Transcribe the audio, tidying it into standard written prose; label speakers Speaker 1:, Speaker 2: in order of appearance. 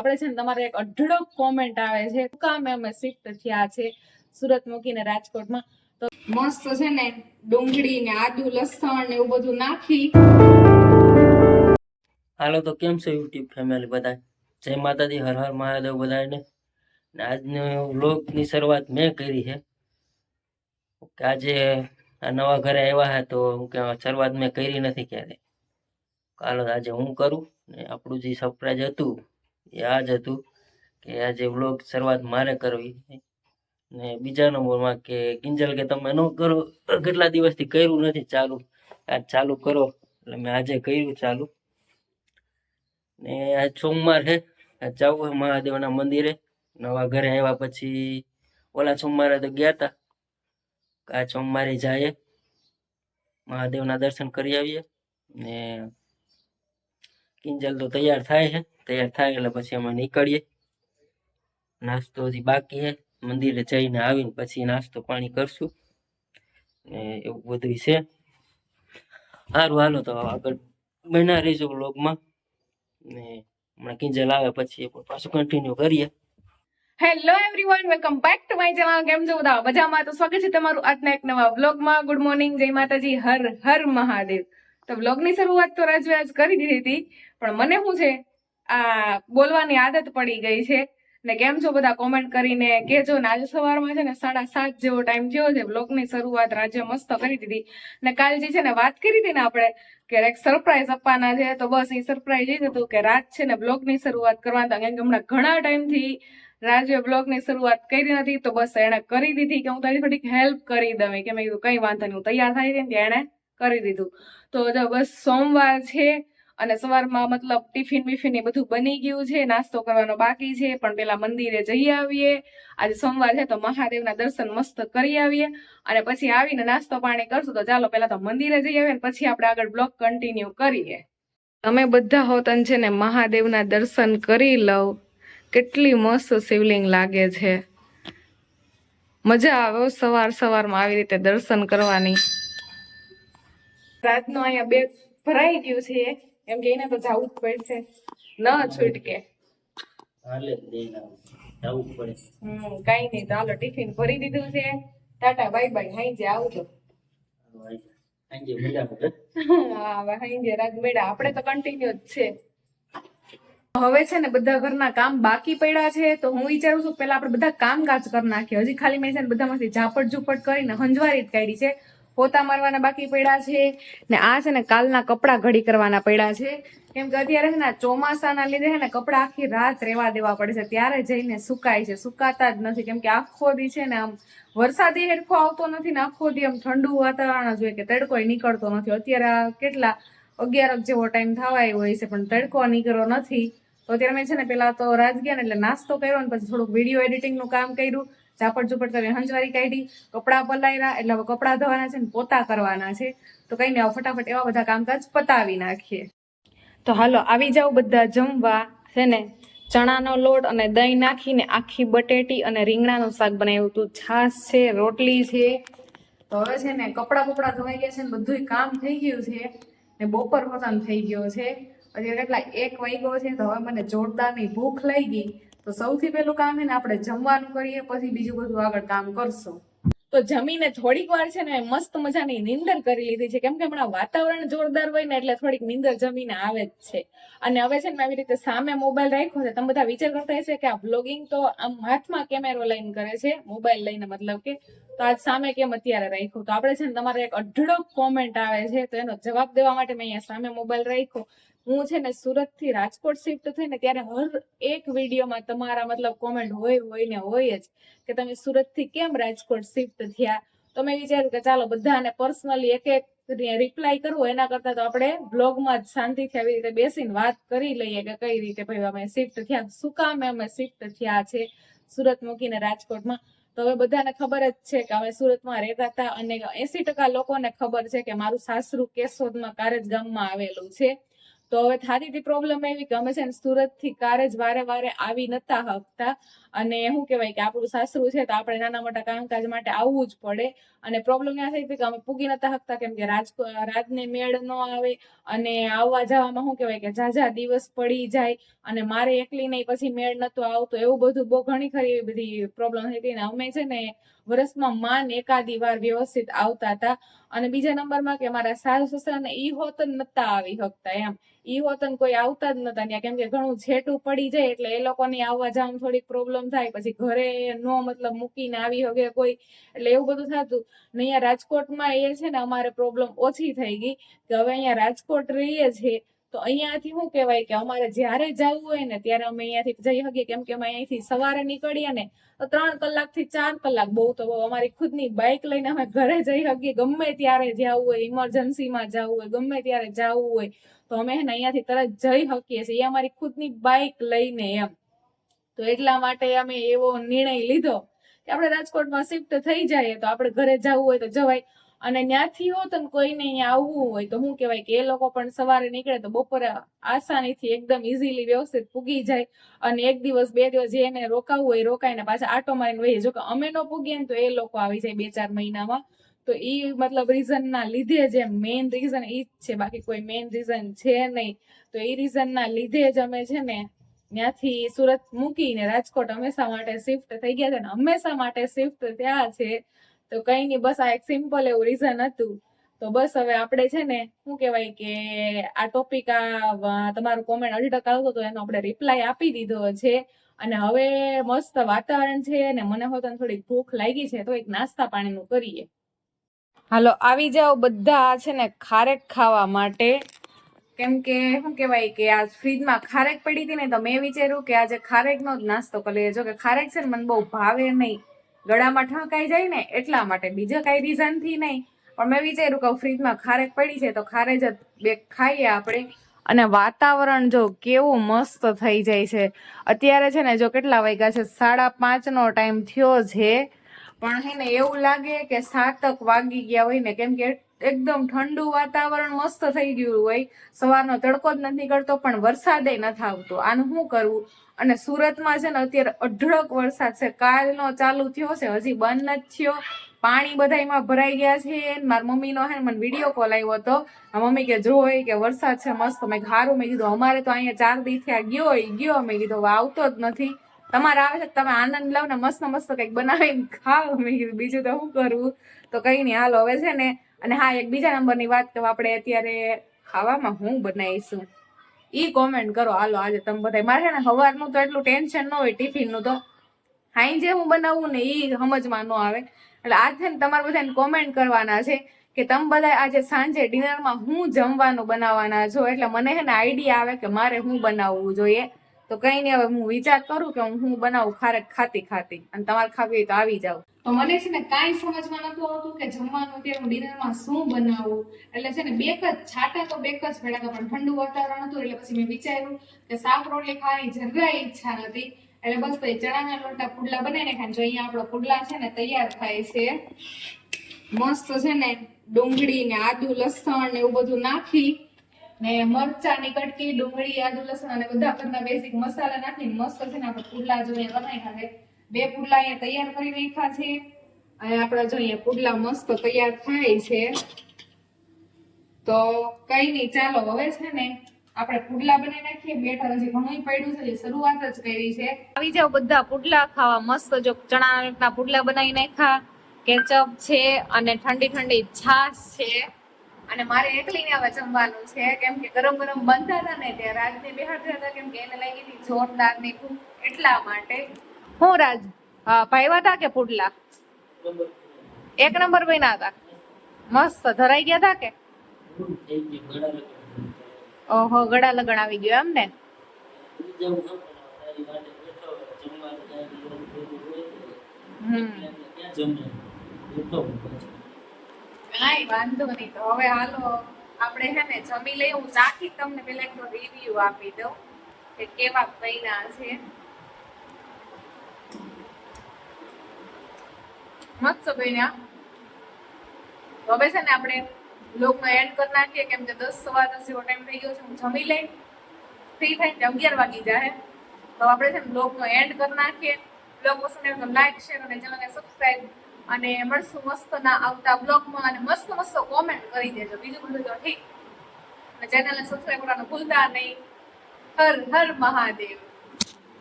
Speaker 1: આપણે છે ને તમારે એક અઢળક કોમેન્ટ આવે છે કામ અમે શિફ્ટ થયા છે સુરત મૂકીને રાજકોટમાં. તો મસ્ત છે ને ડુંગળી ને આદુ લસણ ને એવું બધું નાખી.
Speaker 2: હાલો તો કેમ છે યુટ્યુબ ફેમિલી બધા? જય માતાજી, હર હર મહાદેવ બધાને. આજનો વ્લોગની શરૂઆત મેં કરી છે કે આજે આ નવા ઘરે આવ્યા હે તો કે શરૂઆત મેં કરી નથી ક્યારે. હાલો આજે હું કરું ને આપણું જે સરપ્રાઈઝ હતું એ આ જ હતું કે આજે વ્લોગ શરૂઆત મારે કરવી. ને બીજા નંબરમાં કે કિંજલ કે તમે ન કરો, કેટલા દિવસથી કર્યું નથી ચાલુ, આજ ચાલુ કરો એટલે મેં આજે કર્યું ચાલુ. ને આજ સોમવાર છે, જવું છે મહાદેવના મંદિરે. નવા ઘરે આવ્યા પછી ઓલા સોમવારે તો ગયા હતા, આ સોમવારે જાય મહાદેવના દર્શન કરી આવીએ. ને કિંજલ તો તૈયાર થાય છે, તૈયાર થાય એટલે પછી અમે નીકળીએ. નાસ્તો હજી બાકી છે, મંદિરે જઈને આવીને પછી નાસ્તો પાણી કરશું ને એવું બધું છે. સારું હાલો તો આગળ બના રહીશું વ્લોગમાં ને હમણાં કિંજલ આવે પછી પાછું કન્ટિન્યુ કરીએ.
Speaker 1: Hello everyone, welcome back to my channel. કેમ છો બધા? મજામાં? તો સ્વાગત છે તમારું આજના એક નવા વ્લોગમાં. ગુડ મોર્નિંગ, જય માતાજી, હર હર મહાદેવ. તો વ્લોગની શરૂઆત તો રાજવે આજ કરી દીધી હતી, પણ મને શું છે આ બોલવાની આદત પડી ગઈ છે. ને કેમ છો બધા કોમેન્ટ કરીને કેજો. ને આજે સવારમાં છે ને 7:30 જેવો ટાઈમ થયો છે. વ્લોગની શરૂઆત રાજ્ય મસ્ત કરી દીધી. ને કાલ જે છે ને વાત કરી હતી ને આપણે કે એક સરપ્રાઈઝ આપવાના છે, તો બસ એ સરપ્રાઈઝ એ જ હતું કે રાત છે ને બ્લોગની શરૂઆત કરવાના. કેમ કે હમણાં ઘણા ટાઈમથી રાજે બ્લોગની શરૂઆત કરી નથી, તો બસ એને કરી દીધી કે હું તારી થોડીક હેલ્પ કરી દઉં. કે મેં કીધું કઈ વાંધો નહીં, હું તૈયાર થઈ ગઈ ને એને કરી દીધું. તો જો બસ સોમવાર છે અને સવારમાં મતલબ ટિફિન બિફિન એ બધું બની ગયું છે, નાસ્તો કરવાનો બાકી છે, પણ પેલા મંદિરે જઈ આવીએ. આજે સોમવાર છે તો મહાદેવના દર્શન મસ્ત કરી આવીએ અને પછી આવીને નાસ્તો પાણી કરશું. તો ચાલો પેલા તો મંદિરે જઈ આવીએ ને પછી આપણે આગળ બ્લોગ કન્ટિન્યુ કરીએ. તમે બધા હો તન છે ને મહાદેવના દર્શન કરી લઉં. કેટલી મસ્ત શિવલિંગ લાગે છે, મજા આવે સવાર સવારમાં આવી રીતે દર્શન કરવાની. રાતનો અહીંયા બેગ ભરાઈ ગયું છે, એમ કે એને તો જવું જ પડશે, ન છૂટકે. કઈ નહીં, ચાલો ટિફિન ભરી દીધું છે. ટાટા બાય બાય, હાઈ આવજો. હા હાઈ રાત મેળા આપણે તો કન્ટિન્યુ જ છે. હવે છે ને બધા ઘરના કામ બાકી પડ્યા છે, તો હું વિચારું છું પેલા આપણે બધા કામકાજ કરી નાખીએ. હજી ખાલી મેં છે ને બધામાંથી ઝાપટ ઝૂપટ કરીને હંજવારી જ કાઢી છે. પોતા મારવાના બાકી પડ્યા છે ને આ છે ને કાલના કપડા ઘડી કરવાના પડ્યા છે. કેમ કે અત્યારે છે ને ચોમાસાના લીધે છે ને કપડા આખી રાત રેવા દેવા પડે છે, ત્યારે જઈને સુકાય છે, સુકાતા જ નથી. કેમ કે આખો દી છે ને આમ વરસાદી હેરખો આવતો નથી ને આખો દી આમ ઠંડુ વાતાવરણ જ હોય કે તડકો નીકળતો નથી. અત્યારે કેટલા 11 જેવો ટાઈમ થવા આવ્યો હોય છે પણ તડકો નીકળ્યો નથી. તો અત્યારે મેં છે ને પેલા તો રાત ગયા ને એટલે નાસ્તો કર્યો ને પછી થોડુંક વિડીયો એડિટિંગનું કામ કર્યું, ઝાપટ ઝુપટ કરી હંજવારી કાઢી, કપડાં પલાળ્યા. એટલે હવે કપડાં ધોવાના છે ને પોતા કરવાના છે. તો કઈ નહીં, ફટાફટ એવા બધા કામકાજ પતાવી નાખીએ. તો હાલો આવી જાવ બધા જમવા. છે ને ચણાનો લોટ અને દહીં નાખીને આખી બટેટી અને રીંગણાનું શાક બનાવ્યું હતું, છાશ છે, રોટલી છે. તો હવે છે ને કપડાં ધોવાઈ ગયા છે ને બધું કામ થઈ ગયું છે ને બપોર પતન થઈ ગયો છે. અત્યારે કેટલા 1 વાગ્યો છે, તો હવે મને જોરદારની ભૂખ લઈ ગઈ. તો સૌથી પહેલું કામ છે ને આપણે જમવાનું કરીએ, પછી બીજું બધું આગળ કામ કરશું. તો જમીને થોડીક વાર છે ને મસ્ત મજાની નીંદર કરી લીધી છે. કેમ કે હમણાં વાતાવરણ જોરદાર હોય ને એટલે થોડીક નીંદર જમીને આવે જ છે. અને હવે છે ને આવી રીતે સામે મોબાઈલ રાખ્યો છે. તમે બધા વિચાર કરતા હશે કે આ બ્લોગિંગ તો આમ હાથમાં કેમેરો લઈને કરે છે, મોબાઈલ લઈને, મતલબ કે તો આજ સામે કેમ અત્યારે રાખ્યું? તો આપણે છે ને તમારે એક અઢળક કોમેન્ટ આવે છે, તો એનો જવાબ દેવા માટે મેં અહીંયા સામે મોબાઈલ રાખ્યો. હું છે ને સુરત થી રાજકોટ શિફ્ટ થઈ ને ત્યારે હર એક વિડીયોમાં તમારા મતલબ કોમેન્ટ હોય ને હોય જ કે તમે સુરત થી કેમ રાજકોટ શિફ્ટ થયા. તો મેં વિચાર્યું કે ચાલો બધાને પર્સનલી એક રિપ્લાય કરવો એના કરતા તો આપણે બ્લોગમાં જ શાંતિથી આવી રીતે બેસીને વાત કરી લઈએ કે કઈ રીતે ભાઈ અમે શિફ્ટ થયા, શું કામ અમે શિફ્ટ થયા છે સુરત મૂકીને રાજકોટમાં. તો હવે બધાને ખબર જ છે કે અમે સુરતમાં રહેતા હતા અને 80% લોકોને ખબર છે કે મારું સાસરું કેશોદમાં કારેજ ગામમાં આવેલું છે. તો હવે થતી હતી પ્રોબ્લેમ એવી કે અમે છે ને સુરત થી કારે જ વારે વારે આવી નતા શકતા, અને શું કહેવાય કે આપણું સાસરું છે તો આપણે નાના મોટા કામકાજ માટે આવવું જ પડે, અને પ્રોબ્લેમ એ થઈ હતી કે અમે પૂગી નતા શકતા કેમ કે રાતને મેળ ન આવે, અને આવવા જવામાં શું કહેવાય કે ઝાઝા દિવસ પડી જાય, અને મારે એકલી નહીં પછી મેળ નતો આવતો, એવું બધું બહુ ઘણી ખરી એવી બધી પ્રોબ્લેમ થઈ હતી. ને અમે છે ને વર્ષમાં માન એકાદી વાર વ્યવસ્થિત આવતા હતા, અને બીજા નંબરમાં કે મારા સાસુ સસરા ને ઈ હોત નતા આવી શકતા એમ, ઈ હોતન કોઈ આવતા જ નતા ત્યાં, કેમ કે ઘણું છેટું પડી જાય એટલે એ લોકોની આવવા જવામાં થોડીક પ્રોબ્લેમ થાય, પછી ઘરે નો મતલબ મૂકીને આવી શકે કોઈ, એટલે એવું બધું થતું ને. અહીંયા રાજકોટમાં એ છે ને અમારે પ્રોબ્લેમ ઓછી થઈ ગઈ કે હવે અહીંયા રાજકોટ રહીએ છીએ તો અહીંયાથી શું કહેવાય કે અમારે જ્યારે જવું હોય ને ત્યારે અમે અહીંયાથી જઈ શકીએ, કેમ કે અમે અહીંથી સવારે નીકળીએ ને તો 3 કલાકથી 4 કલાક, બહુ તો બહુ અમારી ખુદની બાઇક લઈને અમે ઘરે જઈ શકીએ, ગમે ત્યારે જવું હોય, ઇમરજન્સીમાં જવું હોય, ગમે ત્યારે જવું હોય તો અમે અહીંયાથી તરત જઈ શકીએ છીએ, એ અમારી ખુદની બાઇક લઈને એમ. તો એટલા માટે અમે એવો નિર્ણય લીધો કે આપણે રાજકોટમાં શિફ્ટ થઈ જાય તો આપણે ઘરે જવું હોય તો જવાય, અને ત્યાંથી હોત ને કોઈને અહીંયા આવવું હોય તો શું કહેવાય કે એ લોકો પણ સવારે નીકળે તો બપોરે આસાનીથી એકદમ ઇઝીલી વ્યવસ્થિત પૂગી જાય, અને 1 દિવસ 2 દિવસ જેને રોકાવું હોય રોકાઈને પાછા આટો મારીને વહી. જો કે અમે ન પૂગીએ ને તો એ લોકો આવી જાય 2-4 મહિનામાં, તો ઈ મતલબ રીઝન ના લીધે જ, મેઇન રીઝન ઈ જ છે, બાકી કોઈ મેઇન રીઝન છે નહીં. તો એ રીઝન ના લીધે જ અમે છે ને ત્યાંથી સુરત મૂકીને રાજકોટ હંમેશા માટે શિફ્ટ થઈ ગયા છે, ને હંમેશા માટે શિફ્ટ થયા છે. તો કઈ નહીં, બસ આ એક સિમ્પલ એવું રીઝન હતું. તો બસ હવે આપણે છે ને શું કહેવાય કે આ ટોપિક, આ તમારું કોમેન્ટ 2% આવતો તો એનો આપણે રિપ્લાય આપી દીધો છે, અને હવે મસ્ત વાતાવરણ છે ને મને હોત થોડીક ભૂખ લાગી છે, તો એક નાસ્તા પાણીનું કરીએ. હાલો આવી જાઓ બધા છે ને ખારેક ખાવા માટે, કેમ કે શું કહેવાય કે આ ફ્રીજમાં ખારેક પડી હતી ને તો મેં વિચાર્યું કે આજે ખારેકનો જ નાસ્તો કરી લઈએ. જો કે ખારેક છે ને મને બહુ ભાવે નહીં, ગળામાં ઠણકાઈ જાય ને એટલા માટે, બીજા કઈ રીઝન થી નહીં, પણ મેં વિચાર્યું કે ફ્રીજમાં ખારેક પડી છે તો ખારેજ જ 2 ખાઈએ આપણે. અને વાતાવરણ જો કેવું મસ્ત થઈ જાય છે અત્યારે છે ને, જો કેટલા વાગ્યા છે 5:30 નો ટાઈમ થયો છે, પણ હે ને એવું લાગે કે 7 વાગી ગયા હોય ને, કેમ કે એકદમ ઠંડુ વાતાવરણ મસ્ત થઈ ગયું હોય, સવારનો તડકો જ નથી નીકળતો પણ વરસાદે નથી આવતો, આનું શું કરવું. અને સુરતમાં છે ને અત્યારે અઢળક વરસાદ છે, કાલનો ચાલુ થયો છે હજી બંધ નથી થયો, પાણી બધામાં ભરાઈ ગયા છે. મારી મમ્મીનો હે મને વિડીયો કોલ આવ્યો હતો, મમ્મી કે જો કે વરસાદ છે મસ્ત, મેં સારું, મેં કીધું અમારે તો અહીંયા 4 દી થયા ગયો, મેં કીધું આવતો જ નથી, તમારે આવે છે તમે આનંદ લો ને, મસ્ત મસ્ત કંઈક બનાવીને ખાઓ, મેં કીધું બીજું તો શું કરવું. તો કઈ નહીં, હાલો હવે છે ને, અને હા એક બીજા નંબરની વાત તો આપણે અત્યારે ખાવામાં હું બનાવીશું ઈ કોમેન્ટ કરો. હાલો આજે તમે બધા, મારે છે ને સવારનું તો એટલું ટેન્શન ન હોય ટિફિનનું, તો હાઈ જે હું બનાવું ને ઈ સમજમાં ન આવે, એટલે આજ છે ને તમારે બધાને કોમેન્ટ કરવાના છે કે તમે બધા આજે સાંજે ડિનરમાં હું જમવાનું બનાવવાના છો, એટલે મને છે ને આઈડિયા આવે કે મારે હું બનાવવું જોઈએ. તો કઈ નહીં, હવે હું વિચાર કરું કે હું બનાવું ખારેક ખાતી, અને તમારે ખાવી હોય તો આવી જાવ. તો મને છે ને કાંઈ સમજમાં નતું આવતું કે જમવાનું અત્યારે હું ડિનરમાં શું બનાવું, એટલે છે ને 2 જ છાટા તો 2 જ પડ્યા હતા, પણ ઠંડુ વાતાવરણ હતું એટલે પછી મેં વિચાર્યું કે શાક રોટલી ખાવાની જરાય ઈચ્છા નથી, એટલે બસ પછી ચણાના લોટના પુડલા બનાવીને ખાય. જો અહીંયા આપણો પુડલા છે ને તૈયાર થાય છે, મસ્ત છે ને ડુંગળી ને આદુ લસણ ને એવું બધું નાખી ને મરચાની કટકી, ડુંગળી, આદુ લસણ અને બધા ઘરના બેઝિક મસાલા નાખીને મસ્ત છે ને આપણે પુડલા જો અહીંયા બનાવ્યા છે. 2 પુડલા અહીંયા તૈયાર કરી નાખ્યા છે, અને આપણા જો અહીંયા પુડલા મસ્ત તૈયાર થાય છે. તો કઈ નહીં, ચાલો હવે છે ને આપણે પુડલા બનાવી નાખીએ. બેટર હજી ઘણું પડ્યું છે, શરૂઆત જ કરી છે. આવી જાવ બધા પુડલા ખાવા, મસ્ત જો ચણાના પુડલા બનાવી નાખ્યા, કેચઅપ છે અને ઠંડી ઠંડી છાશ છે. અને મારે એકલીને હવે જમવાનું છે, કેમ કે ગરમ ગરમ બનતા હતા ને ત્યાં રાજને બેહાડતા હતા, કેમ કે એને લાગી હતી જોરદાર ની ભૂખ, એટલા માટે. હું રાજ, હા ભાઈવા હતા કે પુડલા 1 નંબર બન્યા હતા, મસ્ત ધરાઈ ગયા હતા કે ઓહો ગળા લગણ આવી ગયો એમ ને. કાંઈ વાંધો નહીં, તો હવે હાલો આપણે છે ને જમી લઈએ. હું ચાખી તમને પેલા એક રિવ્યુ આપી દઉં કે કેવા બન્યા છે. મસ્ત બન્યા. હવે છે ને આપણે બ્લોગનો એન્ડ કરી નાખીએ, કેમ કે 10 સવા 10 જેવો ટાઈમ થઈ ગયો છે. હું જમી લઈ ફ્રી થઈને 11 વાગી જાય, તો આપણે છે ને બ્લોગનો એન્ડ કરી નાખીએ. બ્લોગ પસંદ આવે તો લાઈક શેર અને ચેનલને સબસ્ક્રાઇબ, અને મળશું મસ્ત ના આવતા બ્લોગમાં, અને મસ્ત મસ્ત કોમેન્ટ કરી દેજો. બીજું બધું તો ઠીક, અને ચેનલને સબસ્ક્રાઇબ કરવાનું ભૂલતા નહીં. હર હર મહાદેવ.